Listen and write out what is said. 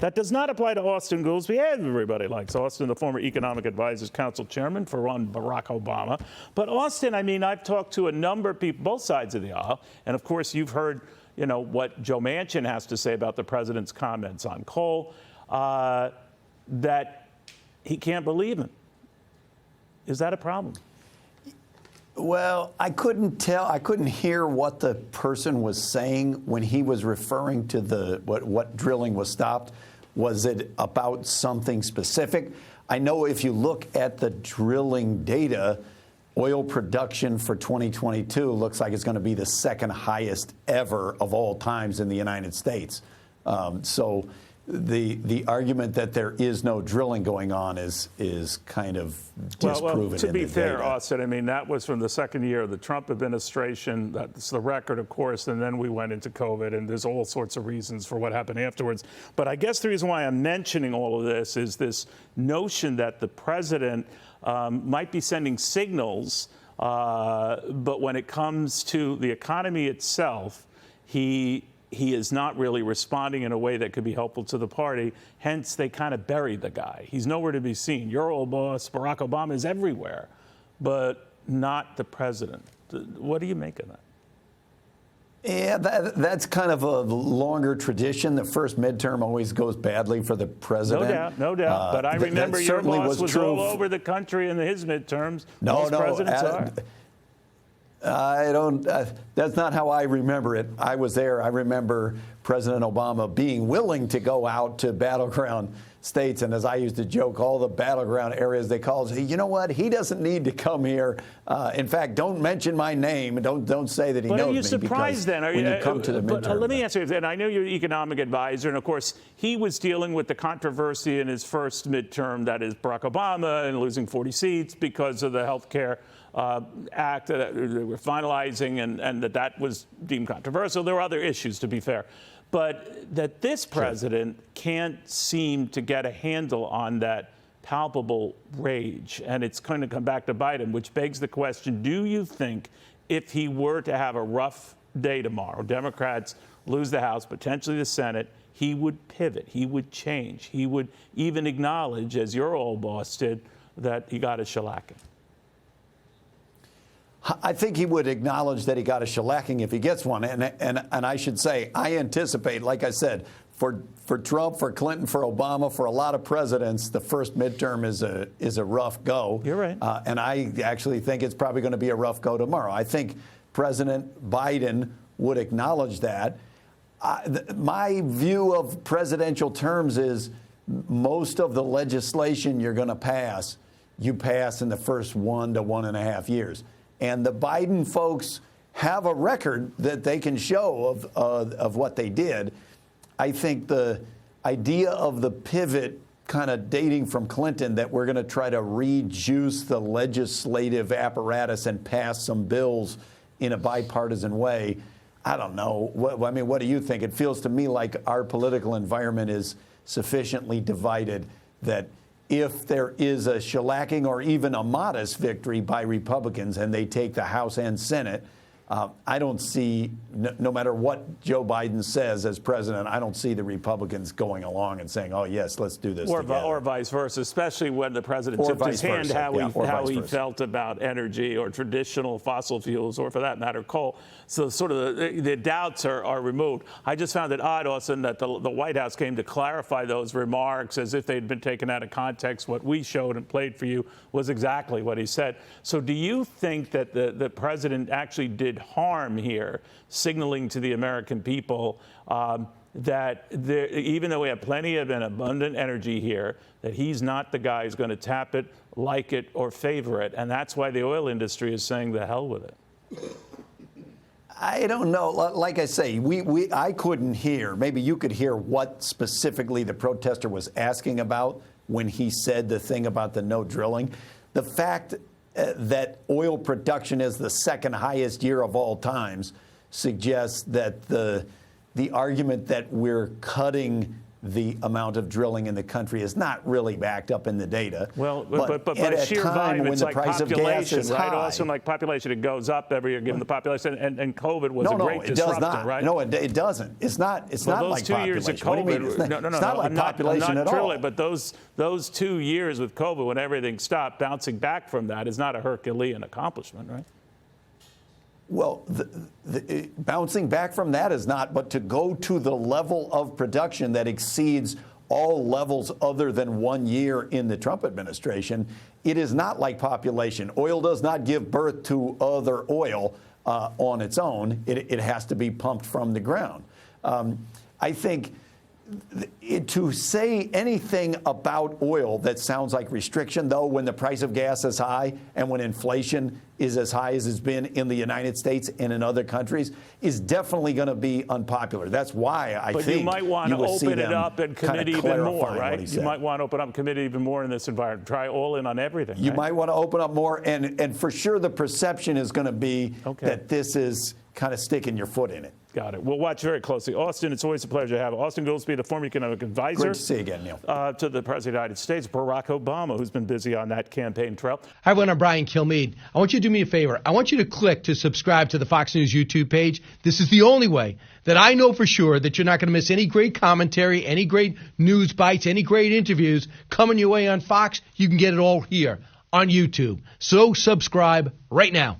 That does not apply to Austen Goolsbee. Everybody likes Austen, the former Economic Advisors Council chairman for one Barack Obama. But Austen, I mean, I've talked to a number of people, both sides of the aisle, and of course you've heard, you know, what Joe Manchin has to say about the president's comments on coal, that he can't believe him. Is that a problem? Well, I couldn't hear what the person was saying when he was referring to what drilling was stopped. Was it about something specific? I know if you look at the drilling data, oil production for 2022 looks like it's going to be the second highest ever of all times in the United States. So the argument that there is no drilling going on is kind of disproven. Well, to be fair, data. Austin, I mean, that was from the second year of the Trump administration. That's the record, of course, and then we went into COVID, and there's all sorts of reasons for what happened afterwards. But I guess the reason why I'm mentioning all of this is this notion that the president might be sending signals, but when it comes to the economy itself, he is not really responding in a way that could be helpful to the party. Hence, they kind of buried the guy. He's nowhere to be seen. Your old boss, Barack Obama, is everywhere, but not the president. What do you make of that? Yeah, that's kind of a longer tradition. The first midterm always goes badly for the president. No doubt. But I remember your boss was all over the country in his midterms. Most presidents are. I don't. That's not how I remember it. I was there. I remember President Obama being willing to go out to battleground states, and as I used to joke, all the battleground areas they call. You know what? He doesn't need to come here. In fact, don't mention my name. Don't say that he knows me. But are you surprised then? When you come to the midterm. Let me answer you. And I know you're an economic advisor, and of course he was dealing with the controversy in his first midterm, that is Barack Obama, and losing 40 seats because of the health care act that they were finalizing, and that was deemed controversial. There were other issues, to be fair. But that this president can't seem to get a handle on that palpable rage, and it's going to come back to bite him, which begs the question, do you think if he were to have a rough day tomorrow, Democrats lose the House, potentially the Senate, he would pivot, he would change, he would even acknowledge, as your old boss did, that he got a shellacking? I think he would acknowledge that he got a shellacking if he gets one. And I should say, I anticipate, like I said, for Trump, for Clinton, for Obama, for a lot of presidents, the first midterm is a rough go. You're right. And I actually think it's probably going to be a rough go tomorrow. I think President Biden would acknowledge that. My view of presidential terms is most of the legislation you're going to pass, you pass in the first 1 to 1.5 years. And the Biden folks have a record that they can show of what they did. I think the idea of the pivot kind of dating from Clinton, that we're going to try to rejuice the legislative apparatus and pass some bills in a bipartisan way, I don't know. I mean, what do you think? It feels to me like our political environment is sufficiently divided that if there is a shellacking or even a modest victory by Republicans and they take the House and Senate, I don't see, no matter what Joe Biden says as president, I don't see the Republicans going along and saying, oh, yes, let's do this together. Or vice versa, especially when the president tipped his hand how he felt about energy or traditional fossil fuels, or for that matter, coal. So sort of the doubts are removed. I just found it odd, Austin, that the White House came to clarify those remarks as if they'd been taken out of context. What we showed and played for you was exactly what he said. So do you think that the president actually did harm here, signaling to the American people that even though we have plenty of and abundant energy here, that he's not the guy who's going to tap it, like it, or favor it, and that's why the oil industry is saying the hell with it? I don't know. Like I say, I couldn't hear. Maybe you could hear what specifically the protester was asking about when he said the thing about the no drilling. The fact that oil production is the second highest year of all times suggests that the argument that we're cutting the amount of drilling in the country is not really backed up in the data. Well, but at a sheer time volume, when it's the like price of gas population, is right? high. Also, like population, it goes up every year given the population, and COVID was a great it disruptor, does not. right? No, it doesn't. It's not. It's Well, not those like 2 years of population. What do you mean? COVID, It's not like population I'm not at all. drilling, but those 2 years with COVID, when everything stopped, bouncing back from that is not a Herculean accomplishment, right? Well, bouncing back from that is not, but to go to the level of production that exceeds all levels other than 1 year in the Trump administration, it is not like population. Oil does not give birth to other oil on its own. It has to be pumped from the ground. I think to say anything about oil that sounds like restriction, though, when the price of gas is high and when inflation is as high as it's been in the United States and in other countries, is definitely going to be unpopular. That's why I think you might want to open it up in committee even more, right? You might want to open up committee even more in this environment. Try all in on everything. You right? might want to open up more, and for sure the perception is going to be that this is kind of sticking your foot in it. Got it. We'll watch very closely. Austin, it's always a pleasure to have Austen Goolsbee, the former economic advisor. Great to see you again, Neil. To the President of the United States, Barack Obama, who's been busy on that campaign trail. Hi, everyone. I'm Brian Kilmeade. I want you to do me a favor. I want you to click to subscribe to the Fox News YouTube page. This is the only way that I know for sure that you're not going to miss any great commentary, any great news bites, any great interviews coming your way on Fox. You can get it all here on YouTube. So subscribe right now.